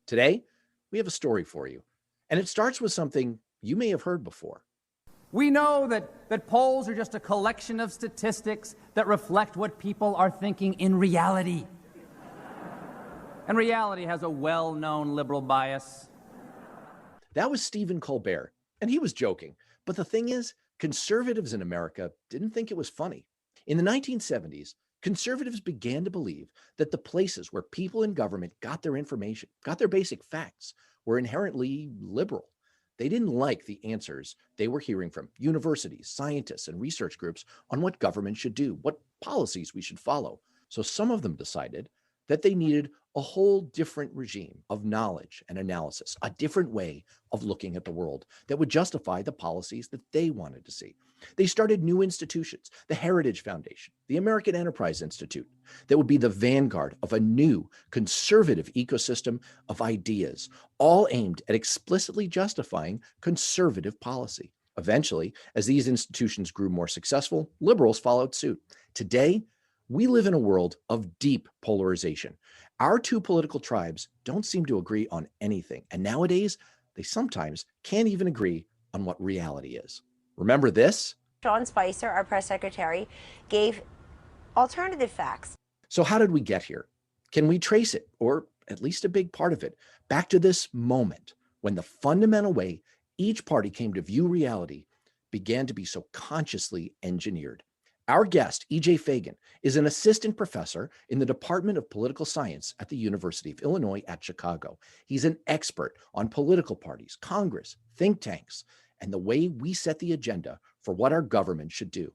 Today, we have a story for you, and it starts with something you may have heard before. We know that polls are just a collection of statistics that reflect what people are thinking in reality. And reality has a well-known liberal bias. That was Stephen Colbert, and he was joking. But the thing is, conservatives in America didn't think it was funny. In the 1970s, conservatives began to believe that the places where people in government got their information, got their basic facts, were inherently liberal. They didn't like the answers they were hearing from universities, scientists, and research groups on what government should do, what policies we should follow. So some of them decided that they needed a whole different regime of knowledge and analysis, a different way of looking at the world that would justify the policies that they wanted to see. They started new institutions, the Heritage Foundation, the American Enterprise Institute, that would be the vanguard of a new conservative ecosystem of ideas, all aimed at explicitly justifying conservative policy. Eventually, as these institutions grew more successful, liberals followed suit. Today, we live in a world of deep polarization. Our two political tribes don't seem to agree on anything, and nowadays, they sometimes can't even agree on what reality is. Remember this? Sean Spicer, our press secretary, gave alternative facts. So how did we get here? Can we trace it, or at least a big part of it, back to this moment when the fundamental way each party came to view reality began to be so consciously engineered? Our guest, E.J. Fagan, is an assistant professor in the Department of Political Science at the University of Illinois at Chicago. He's an expert on political parties, Congress, think tanks, and the way we set the agenda for what our government should do.